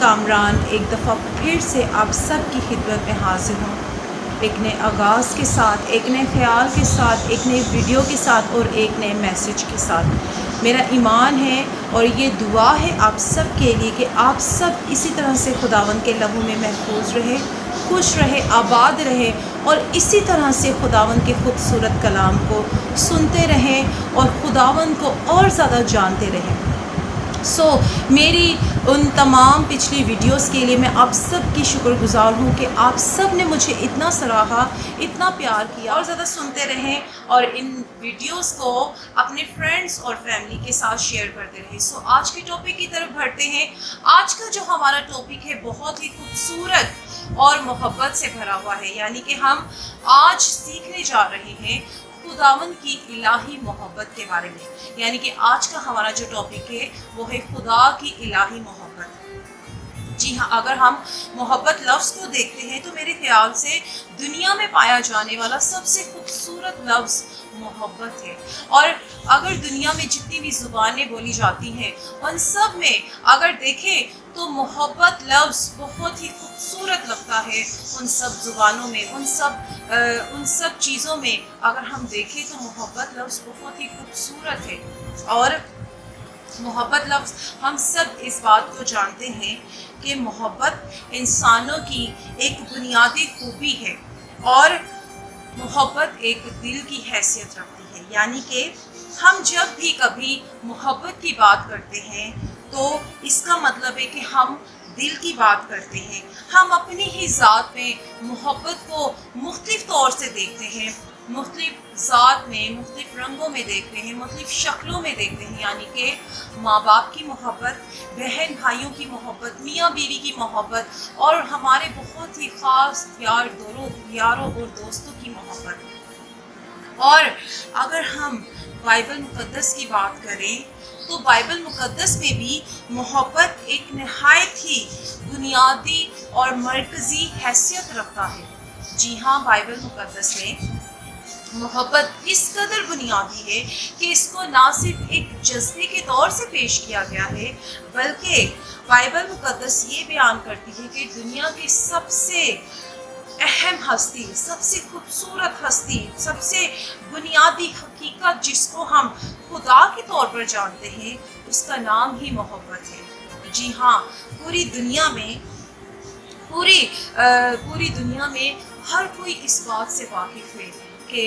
کامران ایک دفعہ پھر سے آپ سب کی خدمت میں حاضر ہوں، ایک نئے آغاز کے ساتھ، ایک نئے خیال کے ساتھ، ایک نئے ویڈیو کے ساتھ اور ایک نئے میسج کے ساتھ۔ میرا ایمان ہے اور یہ دعا ہے آپ سب کے لیے کہ آپ سب اسی طرح سے خداوند کے لہو میں محفوظ رہے، خوش رہے، آباد رہے اور اسی طرح سے خداوند کے خوبصورت کلام کو سنتے رہیں اور خداوند کو اور زیادہ جانتے رہیں۔ میری ان تمام پچھلی ویڈیوز کے لیے میں آپ سب کی شکر گزار ہوں کہ آپ سب نے مجھے اتنا سراہا، اتنا پیار کیا، اور زیادہ سنتے رہیں اور ان ویڈیوز کو اپنے فرینڈز اور فیملی کے ساتھ شیئر کرتے رہیں۔ آج کے ٹاپک کی طرف بڑھتے ہیں۔ آج کا جو ہمارا ٹاپک ہے بہت ہی خوبصورت اور محبت سے بھرا ہوا ہے، یعنی کہ ہم آج سیکھنے جا رہے ہیں خداوند کی الہی محبت کے بارے میں، یعنی کہ آج کا ہمارا جو ٹاپک ہے وہ ہے خدا کی الہی محبت۔ جی ہاں، اگر ہم محبت لفظ کو دیکھتے ہیں تو میرے خیال سے دنیا میں پایا جانے والا سب سے خوبصورت لفظ محبت ہے، اور اگر دنیا میں جتنی بھی زبانیں بولی جاتی ہیں ان سب میں اگر دیکھیں تو محبت لفظ بہت ہی خوبصورت لگتا ہے۔ ان سب زبانوں میں، ان سب چیزوں میں اگر ہم دیکھیں تو محبت لفظ بہت ہی خوبصورت ہے، اور محبت لفظ ہم سب اس بات کو جانتے ہیں کہ محبت انسانوں کی ایک بنیادی خوبی ہے، اور محبت ایک دل کی حیثیت رکھتی ہے، یعنی کہ ہم جب بھی کبھی محبت کی بات کرتے ہیں تو اس کا مطلب ہے کہ ہم دل کی بات کرتے ہیں۔ ہم اپنی ہی ذات میں محبت کو مختلف طور سے دیکھتے ہیں، مختلف ذات میں، مختلف رنگوں میں دیکھتے ہیں، مختلف شکلوں میں دیکھتے ہیں، یعنی کہ ماں باپ کی محبت، بہن بھائیوں کی محبت، میاں بیوی کی محبت، اور ہمارے بہت ہی خاص یاروں اور دوستوں کی محبت۔ اور اگر ہم بائبل مقدس کی بات کریں تو بائبل مقدس میں بھی محبت ایک نہایت ہی بنیادی اور مرکزی حیثیت رکھتا ہے۔ جی ہاں، بائبل مقدس میں محبت اس قدر بنیادی ہے کہ اس کو نہ صرف ایک جذبے کے طور سے پیش کیا گیا ہے، بلکہ بائبل مقدس یہ بیان کرتی ہے کہ دنیا کی سب سے اہم ہستی، سب سے خوبصورت ہستی، سب سے بنیادی حقیقت جس کو ہم خدا کے طور پر جانتے ہیں، اس کا نام ہی محبت ہے۔ جی ہاں، پوری دنیا میں ہر کوئی اس بات سے واقف ہے کہ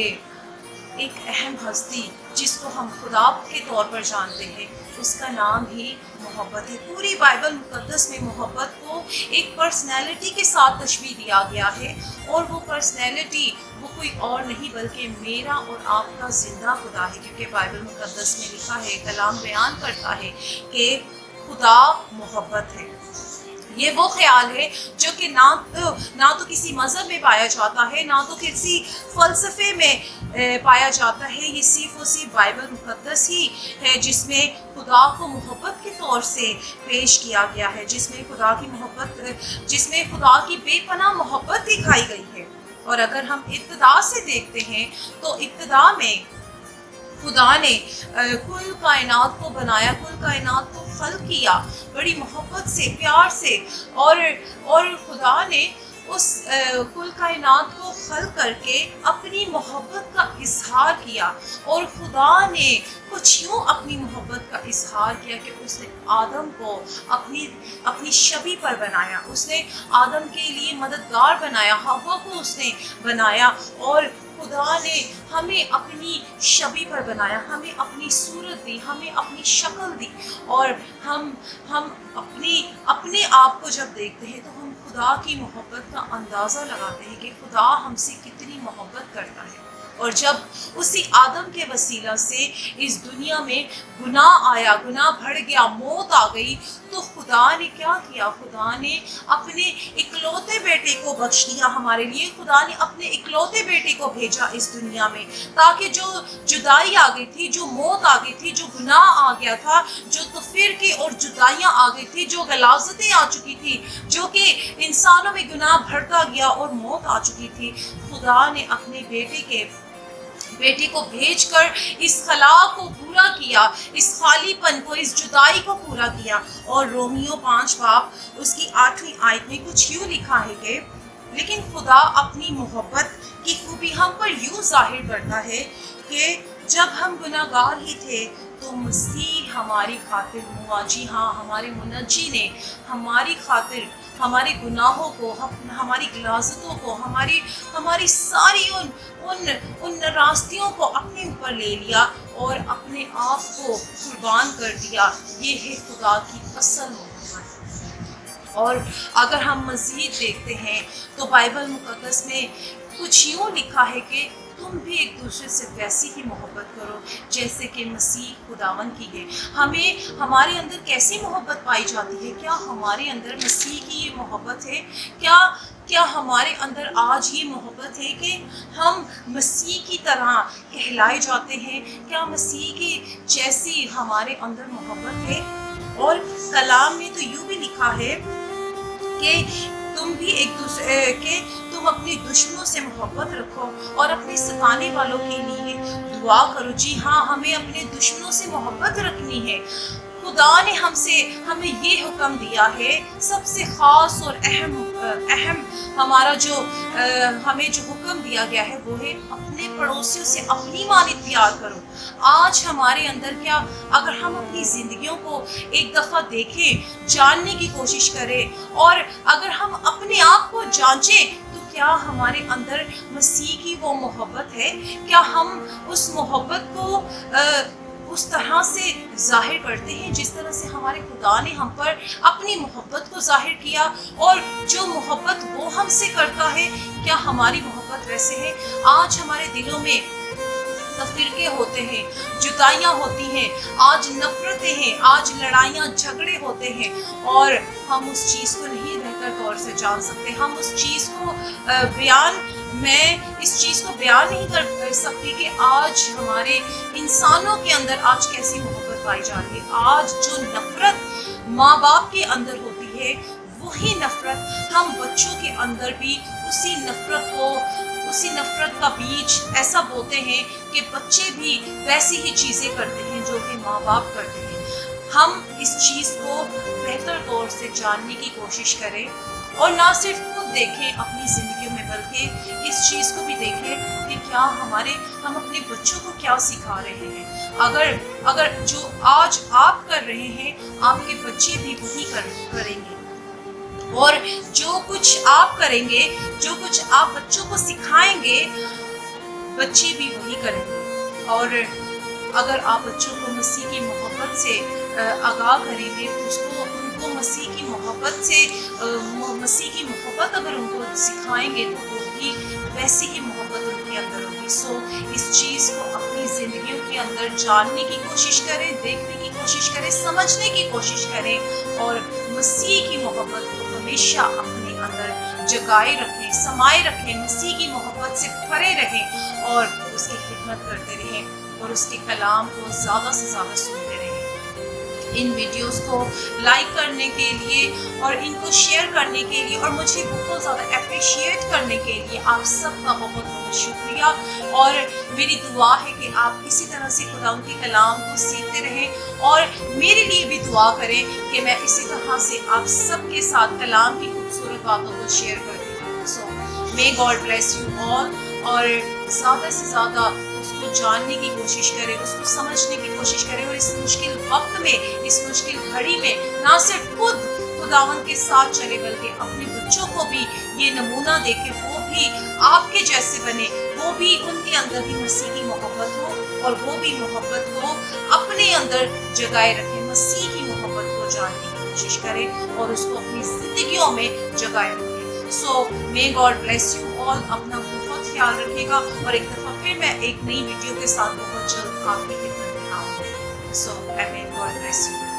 ایک اہم ہستی جس کو ہم خدا کے طور پر جانتے ہیں، اس کا نام ہی محبت ہے۔ پوری بائبل مقدس میں محبت کو ایک پرسنالٹی کے ساتھ تشبیہ دیا گیا ہے، اور وہ پرسنالٹی وہ کوئی اور نہیں بلکہ میرا اور آپ کا زندہ خدا ہے، کیونکہ بائبل مقدس میں لکھا ہے، کلام بیان کرتا ہے کہ خدا محبت ہے۔ یہ وہ خیال ہے جو کہ نہ تو کسی مذہب میں پایا جاتا ہے، نہ تو کسی فلسفے میں پایا جاتا ہے۔ یہ صرف اور صرف بائبل مقدس ہی ہے جس میں خدا کو محبت کے طور سے پیش کیا گیا ہے، جس میں خدا کی بے پناہ محبت دکھائی گئی ہے۔ اور اگر ہم ابتدا سے دیکھتے ہیں تو ابتدا میں خدا نے کل کائنات کو بنایا، کل کائنات کو خلق کیا بڑی محبت سے، پیار سے، اور خدا نے اس کل کائنات کو خلق کر کے اپنی محبت کا اظہار کیا، اور خدا نے کچھ یوں اپنی محبت کا اظہار کیا کہ اس نے آدم کو اپنی شبیہ پر بنایا، اس نے آدم کے لیے مددگار بنایا، حوا کو اس نے بنایا، اور خدا نے ہمیں اپنی شبیہ پر بنایا، ہمیں اپنی صورت دی، ہمیں اپنی شکل دی، اور ہم اپنے آپ کو جب دیکھتے ہیں تو ہم خدا کی محبت کا اندازہ لگاتے ہیں کہ خدا ہم سے کتنی محبت کرتا ہے۔ اور جب اسی آدم کے وسیلہ سے اس دنیا میں گناہ آیا، گناہ بڑھ گیا، موت آ گئی، تو خدا نے کیا کیا؟ خدا نے اپنے اکلوتے بیٹے کو بخش دیا ہمارے لیے۔ خدا نے اپنے اکلوتے بیٹے کو بھیجا اس دنیا میں، تاکہ جو جدائی آ گئی تھی، جو موت آ گئی تھی، جو گناہ آ گیا تھا، جو تفرقے اور جدائیاں آ گئی تھی، جو غلاظتیں آ چکی تھی، جو کہ انسانوں میں گناہ بڑھتا گیا اور موت آ چکی تھی، خدا نے اپنے بیٹے کے बेटे को भेजकर इस खला को पूरा किया, इस खालीपन को, इस जुदाई को पूरा किया। और रोमियो 5 बाब उसकी 8वीं आयत में कुछ यूँ लिखा है कि लेकिन खुदा अपनी मोहब्बत की खूबी हम पर यूँ जाहिर करता है कि जब हम गुनाहगार ही थे तो मसीह हमारी खातिर हुआ। जी हाँ, हमारे मुनज्जी ने हमारी खातिर हमारे गुनाहों को, हमारी गिलाज़तों को, हमारी सारी उन नाराज़गियों को अपने ऊपर ले लिया और अपने आप को कुर्बान कर दिया। ये है खुदा की असल मोहब्बत। और अगर हम मज़ीद देखते हैं तो बाइबल मुक़द्दस में कुछ यूँ लिखा है कि तुम भी एक दूसरे से वैसी ही मोहब्बत करो जैसे कि मसीह खुदावन की है। हमें हमारे अंदर कैसी मोहब्बत पाई जाती है? क्या हमारे अंदर मसीह की ये मोहब्बत है? क्या हमारे अंदर आज ये मोहब्बत है कि हम मसीह की तरह कहलाए जाते हैं? क्या मसीह की जैसी हमारे अंदर मोहब्बत है? और कलाम में तो यूँ भी लिखा है कि तुम भी एक दूसरे के तुम अपने दुश्मनों से मोहब्बत रखो और अपने सताने वालों के लिए दुआ करो। जी हाँ, हमें अपने दुश्मनों से मोहब्बत रखनी है। खुदा ने हमें ये हुक्म दिया है। सबसे ख़ास और अहम हमारा हमें जो हुक्म दिया गया है वो है अपने पड़ोसियों से अपनी मानित प्यार करो। आज हमारे अंदर क्या, अगर हम अपनी ज़िंदगियों को एक दफ़ा देखें, जानने की कोशिश करें और अगर हम अपने आप को जांचें तो क्या हमारे अंदर मसीह की वो मोहब्बत है? क्या हम उस मोहब्बत को उस तरह से जाहिर करते हैं जिस तरह से हमारे खुदा ने हम पर अपनी मोहब्बत को जाहिर किया? और जो मोहब्बत वो हमसे करता है, क्या हमारी मोहब्बत वैसे है? आज हमारे दिलों में तफरीके होते हैं, जुदाइयाँ होती हैं, आज नफ़रतें हैं, आज लड़ाइयाँ झगड़े होते हैं और हम उस चीज़ को नहीं बेहतर तौर से जान सकते। हम उस चीज़ को मैं इस चीज़ को बयान नहीं कर सकती कि आज हमारे इंसानों के अंदर आज कैसी मोहब्बत पाई जा रही है। आज जो नफ़रत माँ बाप के अंदर होती है, वही नफ़रत हम बच्चों के अंदर भी उसी नफ़रत का बीज ऐसा बोते हैं कि बच्चे भी वैसी ही चीज़ें करते हैं जो कि माँ बाप करते हैं। हम इस चीज़ को बेहतर तौर से जानने की कोशिश करें और ना सिर्फ खुद देखें अपनी ज़िंदगियों में, बल्कि इस चीज़ को भी देखें कि क्या हम अपने बच्चों को क्या सिखा रहे हैं। अगर जो आज आप कर रहे हैं, आपके बच्चे भी वही करेंगे और जो कुछ आप करेंगे, जो कुछ आप बच्चों को सिखाएंगे, बच्चे भी वही करेंगे। और अगर आप बच्चों को मसीह की मोहब्बत से आगाह करेंगे, उनको मसीह की मोहब्बत अगर उनको सिखाएंगे तो वो भी वैसी ही मोहब्बत उनके अंदर होगी। सो इस चीज़ को अपनी ज़िंदगियों के अंदर जानने की कोशिश करें, देखने की कोशिश करें, समझने की कोशिश करें और मसीह की मोहब्बत को हमेशा अपने अंदर जगाए रखें, समाये रखें, मसीह की मोहब्बत से भरे रहें और उसकी खिदमत करते रहें और उसके कलाम को ज़्यादा से ज़्यादा सुनते रहें। इन वीडियोस को लाइक करने के लिए और इनको शेयर करने के लिए और मुझे बहुत ज़्यादा अप्रिशिएट करने के लिए आप सबका बहुत बहुत शुक्रिया। और मेरी दुआ है कि आप इसी तरह से खुदा के कलाम को सीखते रहें और मेरे लिए भी दुआ करें कि मैं इसी तरह से आप सबके साथ कलाम की खूबसूरत बातों को शेयर करती हूँ। So may God bless you all और ज़्यादा से ज़्यादा उसको जानने की कोशिश करें, उसको समझने की कोशिश करें और इस मुश्किल वक्त में, इस मुश्किल घड़ी में ना सिर्फ खुद खुदावन के साथ चले बल्कि अपने बच्चों को भी ये नमूना दे के वो भी आपके जैसे बने, वो भी उनके अंदर भी मसीह की मोहब्बत हो और वो भी मोहब्बत को अपने अंदर जगाए रखें, मसीह की मोहब्बत को जानने की कोशिश करें और उसको अपनी जिंदगियों में जगाए रखें। So may God bless you all. अपना बहुत ख्याल रखिएगा और एक दफ़ा फिर मैं एक नई वीडियो के साथ बहुत जल्द आपकी खिदमत में आऊँगी। सो मे गॉड ब्लेस यू।